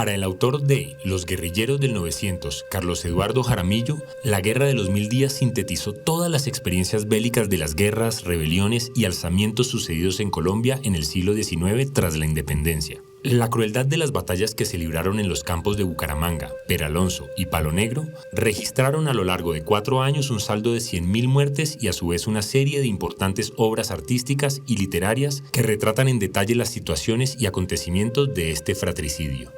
Para el autor de Los guerrilleros del 900, Carlos Eduardo Jaramillo, la Guerra de los 1000 días sintetizó todas las experiencias bélicas de las guerras, rebeliones y alzamientos sucedidos en Colombia en el siglo XIX tras la independencia. La crueldad de las batallas que se libraron en los campos de Bucaramanga, Peralonso y Palo Negro registraron a lo largo de 4 años un saldo de 100.000 muertes y a su vez una serie de importantes obras artísticas y literarias que retratan en detalle las situaciones y acontecimientos de este fratricidio.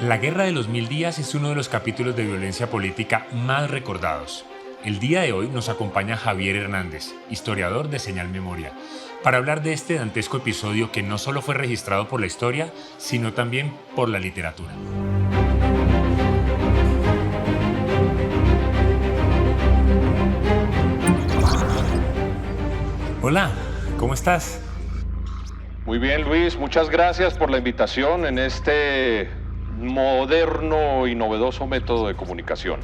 La Guerra de los 1000 días es uno de los capítulos de violencia política más recordados. El día de hoy nos acompaña Javier Hernández, historiador de Señal Memoria, para hablar de este dantesco episodio que no solo fue registrado por la historia, sino también por la literatura. Hola, ¿cómo estás? Muy bien, Luis, muchas gracias por la invitación en este moderno y novedoso método de comunicación.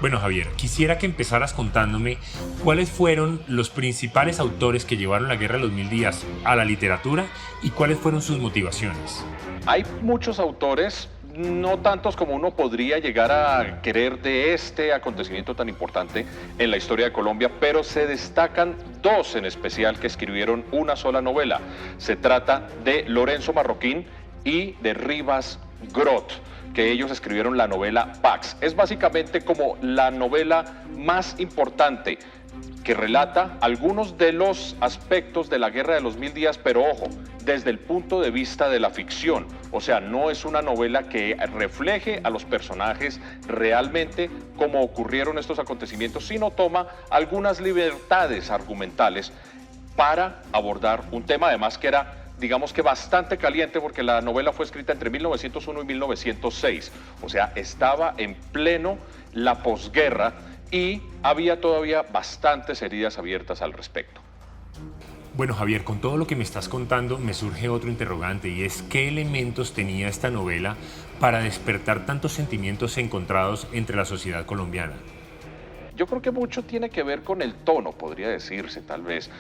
Bueno, Javier, quisiera que empezaras contándome cuáles fueron los principales autores que llevaron la Guerra de los 1000 días a la literatura y cuáles fueron sus motivaciones. Hay muchos autores, no tantos como uno podría llegar a querer de este acontecimiento tan importante en la historia de Colombia, pero se destacan dos en especial que escribieron una sola novela. Se trata de Lorenzo Marroquín y de Rivas Grot, que ellos escribieron la novela Pax. Es básicamente como la novela más importante que relata algunos de los aspectos de la Guerra de los 1000 días, pero ojo, desde el punto de vista de la ficción. O sea, no es una novela que refleje a los personajes realmente como ocurrieron estos acontecimientos, sino toma algunas libertades argumentales para abordar un tema además que era, digamos que bastante caliente, porque la novela fue escrita entre 1901 y 1906, o sea, estaba en pleno la posguerra y había todavía bastantes heridas abiertas al respecto. Bueno, Javier, con todo lo que me estás contando me surge otro interrogante y es ¿qué elementos tenía esta novela para despertar tantos sentimientos encontrados entre la sociedad colombiana? Yo creo que mucho tiene que ver con el tono, podría decirse tal vez.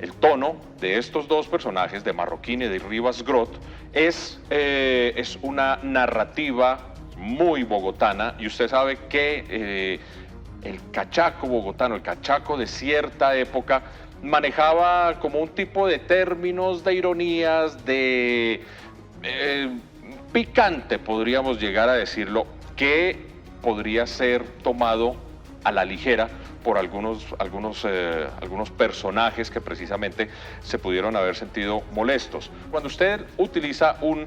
El tono de estos dos personajes, de Marroquín y de Rivas Grot, es una narrativa muy bogotana, y usted sabe que el cachaco bogotano, el cachaco de cierta época, manejaba como un tipo de términos, de ironías, de picante, podríamos llegar a decirlo, que podría ser tomado a la ligera por algunos personajes que precisamente se pudieron haber sentido molestos. Cuando usted utiliza un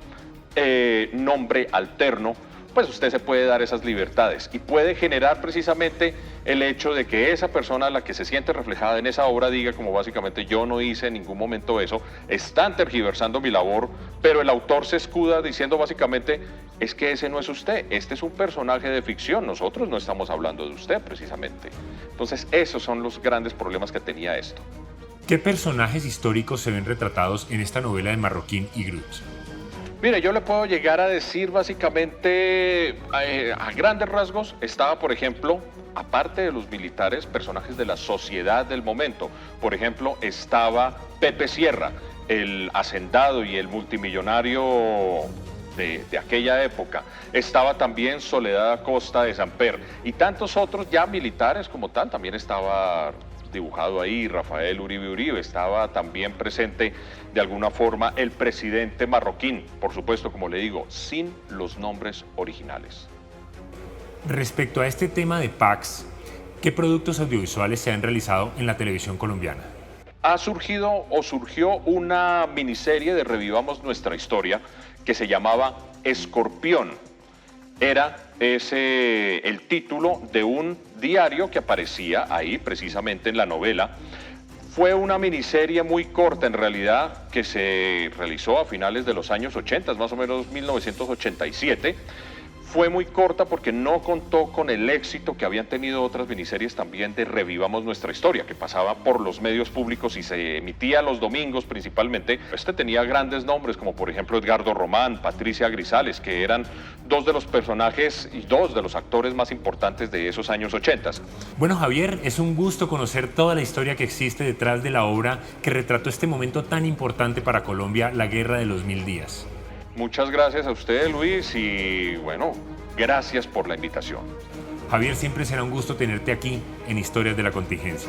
nombre alterno, pues usted se puede dar esas libertades y puede generar precisamente el hecho de que esa persona a la que se siente reflejada en esa obra diga como básicamente yo no hice en ningún momento eso, están tergiversando mi labor, pero el autor se escuda diciendo básicamente es que ese no es usted, este es un personaje de ficción, nosotros no estamos hablando de usted precisamente. Entonces esos son los grandes problemas que tenía esto. ¿Qué personajes históricos se ven retratados en esta novela de Marroquín y Grut? Mire, yo le puedo llegar a decir básicamente, a grandes rasgos, estaba por ejemplo, aparte de los militares, personajes de la sociedad del momento. Por ejemplo, estaba Pepe Sierra, el hacendado y el multimillonario de aquella época. Estaba también Soledad Acosta de Samper y tantos otros ya militares como tal. También estaba dibujado ahí Rafael Uribe Uribe, estaba también presente de alguna forma el presidente Marroquín, por supuesto, como le digo, sin los nombres originales. Respecto a este tema de Pax, ¿qué productos audiovisuales se han realizado en la televisión colombiana? Surgió una miniserie de Revivamos Nuestra Historia que se llamaba Escorpión. Era el título de un diario que aparecía ahí precisamente en la novela. Fue una miniserie muy corta en realidad que se realizó a finales de los años 80, más o menos 1987. Fue muy corta porque no contó con el éxito que habían tenido otras miniseries también de Revivamos Nuestra Historia, que pasaba por los medios públicos y se emitía los domingos principalmente. Este tenía grandes nombres como por ejemplo Edgardo Román, Patricia Grisales, que eran dos de los personajes y dos de los actores más importantes de esos años 80. Bueno, Javier, es un gusto conocer toda la historia que existe detrás de la obra que retrató este momento tan importante para Colombia, la Guerra de los 1000 días. Muchas gracias a usted, Luis, y bueno, gracias por la invitación. Javier, siempre será un gusto tenerte aquí en Historias de la Contingencia.